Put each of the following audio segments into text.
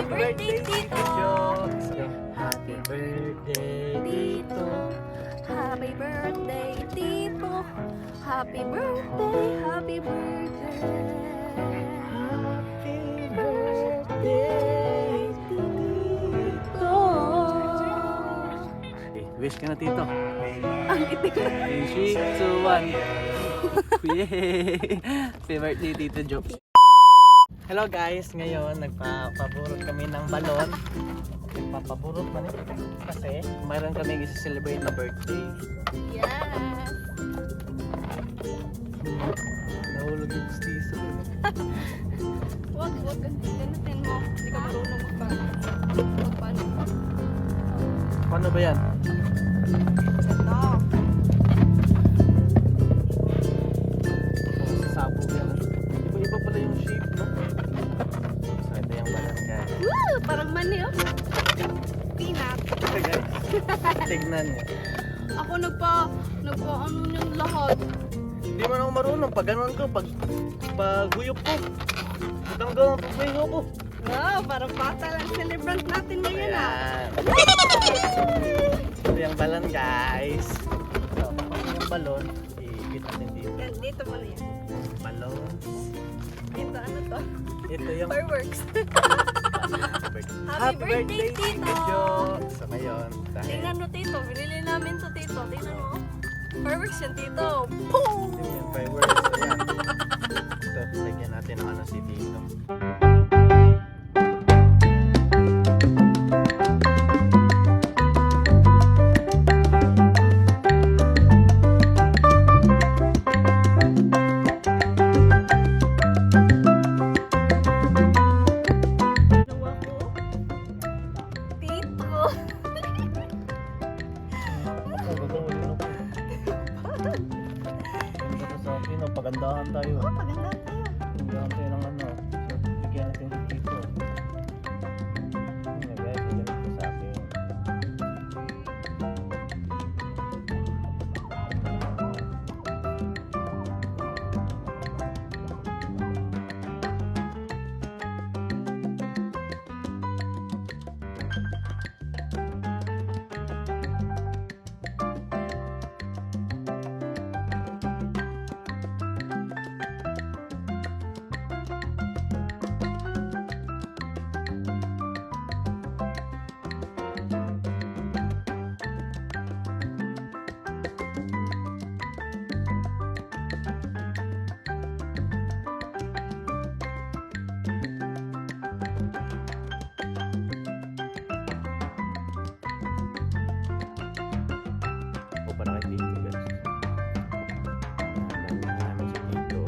birthday, Tito Jo! Happy birthday, Tito! Happy birthday, Tito! Happy birthday, happy birthday! Happy birthday, Tito! Wish ka na, Tito. Ang itik na. 3, 2, 1. Yay! Happy birthday, Tito Jo. Hello guys, ngayon nagpapaburot kami ng balon. Nagpapaburot ba nito? Kasi mayroon kami i-celebrate na birthday. Yes! Nahulog yung gustiso. Huwag, ganatin mo. Hindi ka marunong magpaano. Paano ba yan? Ito. Sasabog yan. Iba-iba pala yung shape, no? So ito yung balon guys. Woo! Parang mani, oh. Peanut. Okay guys, tignan nyo. Ako ano yung lahat. Hindi man ako marunong. Pag ganon ko, pag huyop ko. Hanggang pag-huyop ko. Wow, parang bata lang celebrant natin ngayon, ah. Ayan. Ito yung balon guys. So, yung balon, i-hit natin dito. Yan, dito mo na yan. Balon. Dito, ano to? Ito yung Fireworks. Happy birthday, Tito! Jo! So ngayon, dahil Tingnan mo, Tito. Binili namin to, Tito. Tingnan mo. Fireworks yan, Tito. Boom! yun yung fireworks. Ayan. Ito, lagyan natin ng ano si Tito. Dalawa ko. Tito! Sa akin, pagandahan tayo. Oh, maganda tayo. Pagandahan tayo ng ano. So, bigyan natin si Tito. Yun guys, ganito sa akin. Para kay Tito guys. Nandang namin si Tito.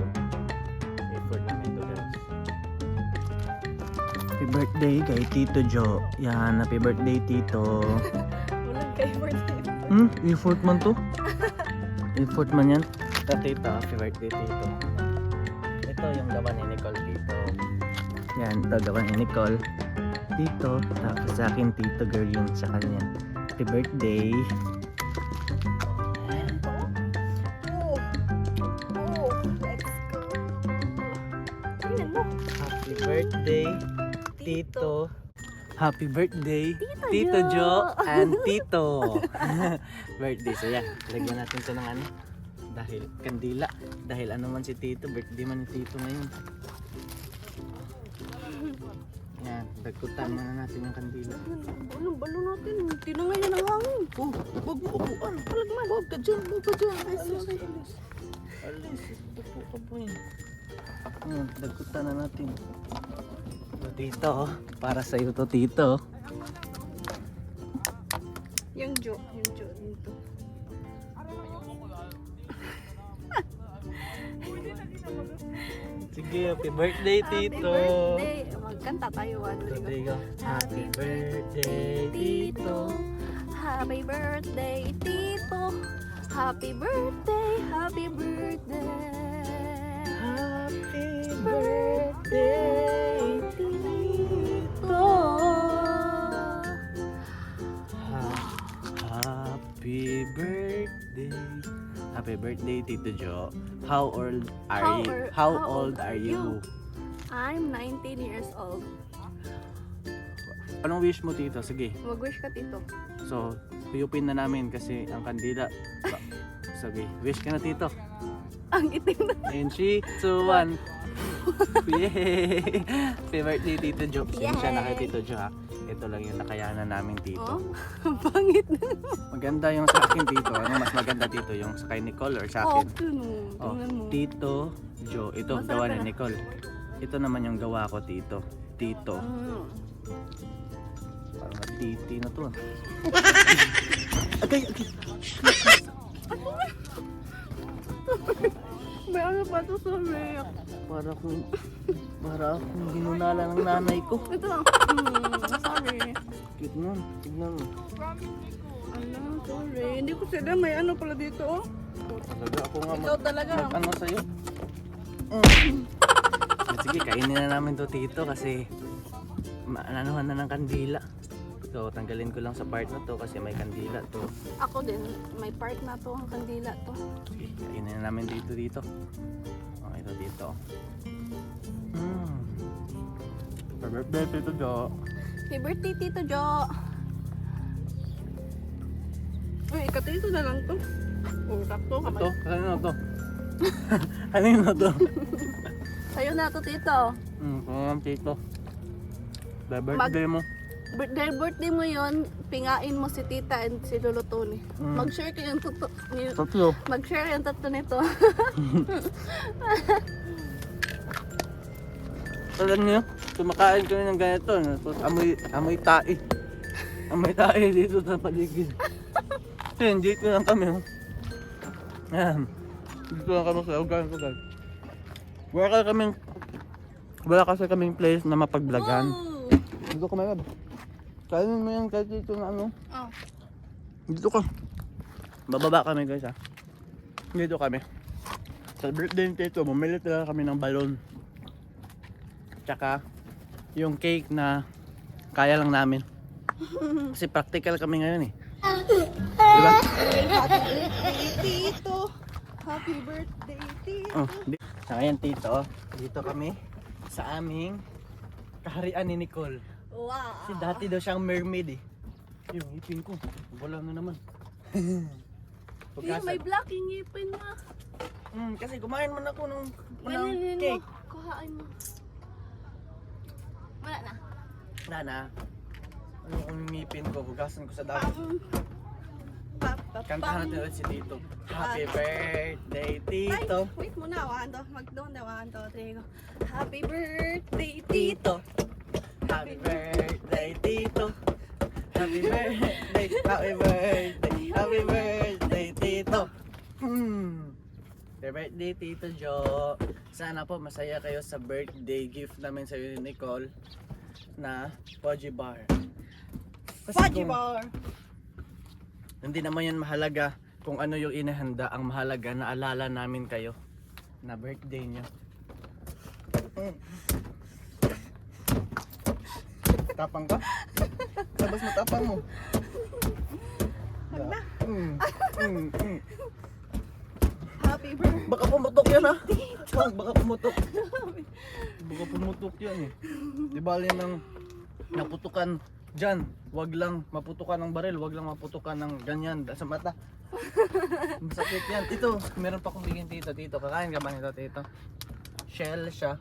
Effort namin to guys. Happy birthday kay Tito Jo. Yan, happy birthday Tito. Walang kayo birthday. Effort man to. Effort man yan. Ito Tito, happy birthday Tito. Ito yung gawa ni Nicole Tito. Yan, ito gawa ni Nicole Tito. Tapos sa akin Tito girl yun sa kanya. Happy birthday. Oh, let's go. Tingnan mo. Happy birthday, Tito. Happy birthday, Tito Tito Jo. Jo and Tito. Birthday. So yan, lagyan natin ito ng ano. Dahil kandila. Dahil ano man si Tito, birthday man ni Tito ngayon. Yan, dagkutan na natin yung kandila. Anong balon natin? Tinangay na ng hangin. Oh, wag mo upuan. Palagman. Wag ka dyan, wag ka dyan. Alis. Upo ka po yun. Dagkutan na natin. So, Tito, para sa'yo to Tito. Yung Jo dito. Sige, happy birthday Tito. Happy birthday. Magkanta tayo. So, there you go. Happy birthday Tito. Happy birthday, Tito. Happy birthday, happy birthday. Happy birthday Tito. Happy birthday. Happy birthday Tito Jo. How old are you? How old are you? I'm 19 years old. Anong wish mo tito? Sige. Mag-wish ka, tito. So, piyupin na namin kasi ang kandila. Sige, wish ka na tito. Ang itim na. And 3, 2, 1. Yay! Favorite ni Tito Jo. Siya na kay Tito Jo ha. Ito lang yung nakayanan namin tito. Oh, ang pangit na. Maganda yung sa akin tito. Ano mas maganda tito? Yung sa kay Nicole or sa Oh, akin? tingnan mo. Tito Jo. Ito Masarap gawa na. ni Nicole. Ito naman yung gawa ko tito. Tito. Mm. Parang titi na to. Okay. May ano pa to, sorry. Para akong ginunala ng nanay ko. Ito. Sorry. Cute mo. Tignan mo. Ano, sorry. Hindi ko sila may ano pala dito, oh. Talaga ako nga Ikaw talaga. ano sa'yo. Sige, kainin na namin to tito kasi maananuhan na ng kandila. So, tanggalin ko lang sa part na to kasi may kandila to. Ako din, may part na to, ang kandila to. Sige, kainin na namin dito. Oh, ito dito. For birthday, Tito Jo. Happy birthday, Tito Jo. Uy, ikatito na lang to. Oh, sakto. Ito, kanino to? Kanino to? Sa'yo na to, Tito. Tito. Birthday mo. Birthday mo yon, pingain mo si Tita and si Lolo Tony. Mag-share kayo yung Tatlo. mag-share yung tatlo nito. Alam niyo, kumakain kami ng ganito. Tapos amoy tae. Amoy tae dito sa paligid. Kasi dito lang kami. Oh. Ayan. Dito lang kami sa lugar ko guys. Wala kasi kaming place na mapaglagan. Oh. Dito ka mayroon. Kainin mo yan kahit dito na ano. Oh. Dito ka. Bababa kami guys ha. Dito kami. Sa birthday nito, bumili talaga kami ng balon. Tsaka yung cake na kaya lang namin. Kasi practical kami ngayon eh. Diba? Happy birthday, Tito. Happy birthday, Tito. Oh, sa ngayon tito, dito kami sa aming kaharian ni Nicole. Wow. Kasi dati daw siyang mermaid eh. Yung ngipin ko, wala na naman. May black yung ngipin mo. Kasi kumain man ako ng Ganun cake. mo. Kuhain mo. Wala na. Nana, ano kung ngipin ko, hugasan ko sa dagat. Kantahan natin ulit si Tito. Happy birthday, Tito. Ay, wait muna. Mag-down na. 1, 2, 3, go. Happy birthday, Tito. Happy birthday, Tito. Happy birthday, happy birthday, happy birthday, Tito. Happy birthday, Tito Jo. Sana po masaya kayo sa birthday gift namin sa ni Nicole na Poji Bar. Fudgy bar. Hindi naman yan mahalaga kung ano yung inahanda. Ang mahalaga, naalala namin kayo na birthday nyo. Tapang ka? Labas mo tapang mo. Wag na. Happy birthday. Baka pumutok yan ha. Baka pumutok. Baka pumutok yan eh. Di ba alin ng naputukan dyan? Wag lang maputukan ng baril, wag lang maputukan ng ganyan sa mata. Masakit yan. Ito, meron pa akong bigyan tito. Tito, kakain ka ba nito tito? Shell siya.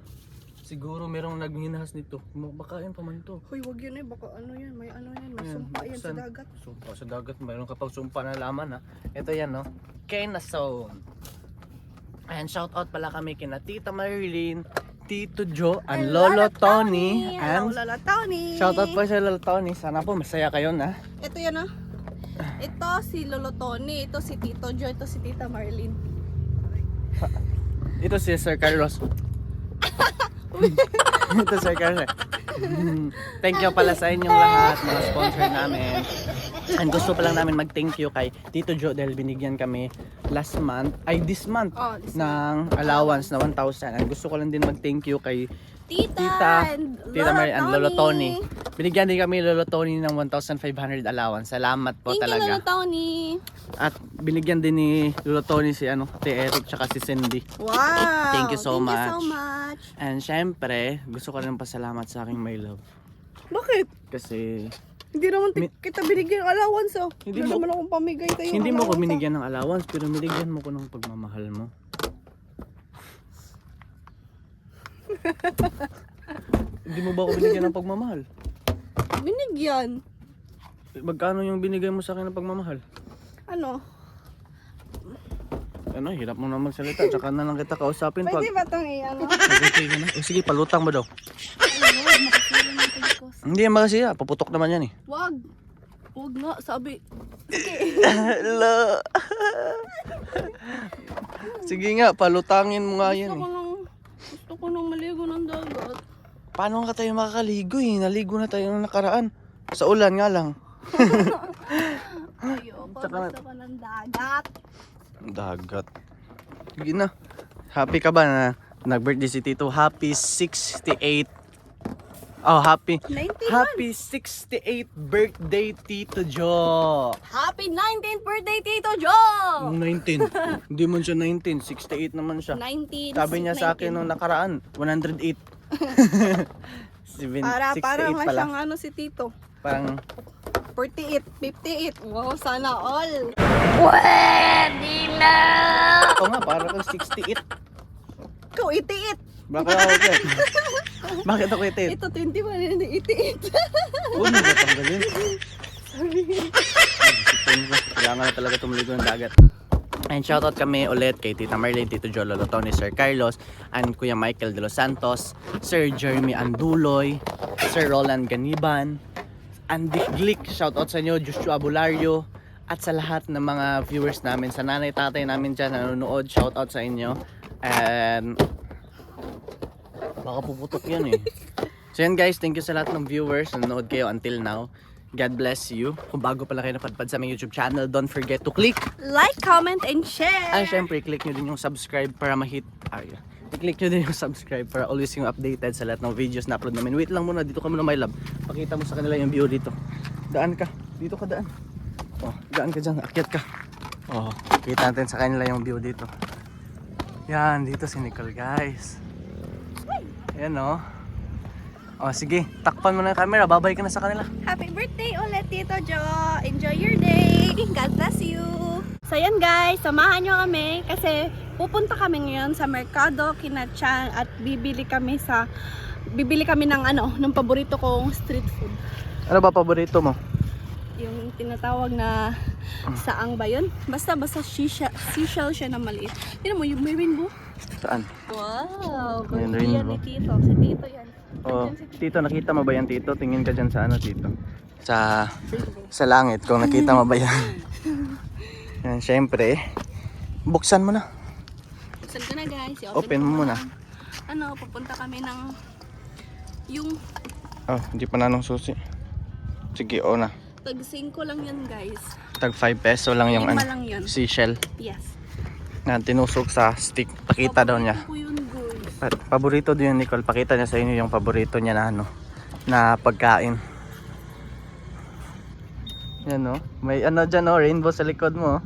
Siguro merong naghinahas nito. Makain pa man ito. Hoy, wag yun eh. Baka ano yan. May ano yan. May Ayan, sumpa yan sa buksan. dagat. Sumpa sa dagat. Mayroon ka pang sumpa na laman ha. Ito yan no. Kenasone. Ayan, shout out pala kami kina Tita Marilyn, Tito Jo, and Lolo Tony. And Hello, Lolo Tony. shout out po sa Lolo Tony. Sana po masaya kayo na. Ito yan ah. Ito si Lolo Tony. Ito si Tito Jo. Ito si Tita Marilyn. Ito si Sir Carlos. Ito Sir Carlos. Thank you pala sa inyong lahat, mga sponsor namin. And gusto pa lang namin mag-thank you kay Tito Jo dahil binigyan kami this month This ng allowance na 1,000. And gusto ko lang din mag-thank you kay Tita Mary and Lolo Tony. Binigyan din kami Lolo Tony ng 1,500 allowance. Salamat po Thank you, talaga. Lolo Tony. At binigyan din ni Lolo Tony si Eric tsaka si Cindy. Wow. Thank you so much. Thank you so much. And syempre, gusto ko rin pasalamat sa aking my love. Bakit? Kasi Hindi naman kita binigyan ng allowance oh. Hindi Hindi mo- naman akong pamigay tayo. hindi mo ko binigyan ng allowance, pero binigyan mo ko ng pagmamahal mo. Hindi mo ba ako binigyan ng pagmamahal? Binigyan. Magkano yung binigay mo sa akin ng pagmamahal? Ano? Ano, hirap mo na magsalita, tsaka na lang kita kausapin pag... Pwede ba itong i-ano? Okay ka na. Sige, palutang mo daw. Ano? Makasira ng pagkos. Hindi yan makasiya, paputok naman yan eh. Wag. Wag nga, sabi. Hello. Sige nga, palutangin mo nga yan eh. Gusto ko nang maligo ng dagat. Paano nga tayo makakaligo eh? Naligo na tayo nung nakaraan. Sa ulan nga lang. Ayoko, gusto ko ng dagat. Dagat. Sige na. Happy ka ba na nag-birthday si Tito? Happy 68. Oh, happy 68 birthday Tito Jo. Happy 19th birthday, Tito Joe! 19. Hindi man siya 19, 68 naman siya. 19. Sabi niya sa akin nung nakaraan, 108. Para 68 nga pala. siyang ano si Tito. Parang 48, 58. Wow, sana all. ito nga, para kang 68. Ikaw, 88. Bakit ako ito? Bakit ako ito? Ito, 21 and 88. Huwag mo ba tanggalin? Kailangan na talaga tumuligo ng dagat. And shoutout kami ulit kay Tita Marlene, Tito Joe Lolo Tony, Sir Carlos, and Kuya Michael De Los Santos, Sir Jeremy Anduloy, Sir Roland Ganiban, Andy Glick, shoutout sa inyo, Joshua Bulario, at sa lahat ng mga viewers namin, sa nanay tatay namin dyan nanonood, shoutout sa inyo. And baka puputok yan eh. So yan guys, thank you sa lahat ng viewers na nanonood kayo until now. God bless you. Kung bago pala kayo napadpad sa aming YouTube channel, don't forget to click. Like, comment, and share. Ay, syempre, click nyo din yung subscribe para ma-hit. Ay, click nyo din yung subscribe para always yung updated sa lahat ng videos na upload namin. Wait lang muna, dito ka muna my love. Pakita mo sa kanila yung view dito. Daan ka. Dito ka daan. Oh, daan ka dyan. Akyat ka. Oh, kita natin sa kanila yung view dito. Yan, dito si Nicole guys. Yan oh. Oh, sige, takpan mo na yung camera, babay ka na sa kanila. Happy birthday ulit, Tito Joe. Enjoy your day. God bless you. So yan guys, samahan nyo kami kasi pupunta kami ngayon sa Mercado Kinachan at bibili kami ng ng paborito kong street food. Ano ba paborito mo? Yung tinatawag na saang ba yun? Basta seashell siya na maliit. Tignan mo, yung may rainbow. Saan? Wow, Yan, birthday yan rainbow. ni Tito. Si Tito yan. Oh, Tito, nakita mo ba yan, Tito? Tingin ka dyan sa ano, Tito? Sa langit, kung nakita mo ba yan. Yan, syempre. Buksan mo na. Buksan ko na guys. Open mo muna. Ano, pupunta kami ng yung Oh, hindi pa nanong susi. Sige, o na. tag 5 lang yan guys. Tag 5 peso lang yung 5 ano, lang yun. seashell Yes. na tinusok sa stick. Pakita daw niya. Paborito ko yun guys. Paborito din yun, Nicole. Pakita niya sa inyo yung paborito niya na ano, na pagkain. Yan o. May ano dyan o, rainbow sa likod mo.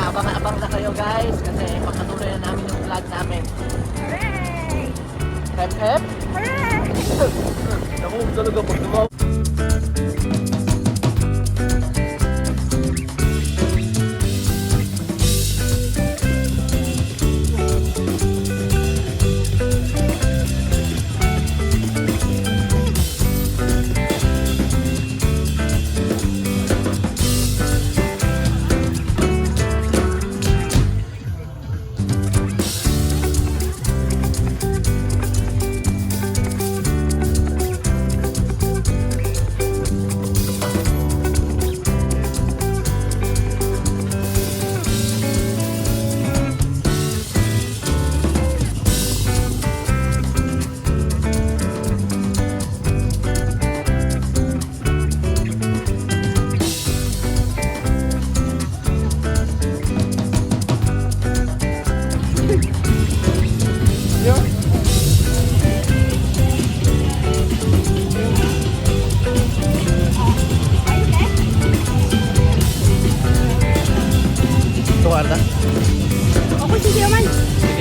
Abang-abang na kayo guys kasi pagkatuloy na namin yung vlog namin. Hooray! Hep hep! Hooray! Naku, talaga pag dumaw. Yun. Ito ka na? Ako sige man.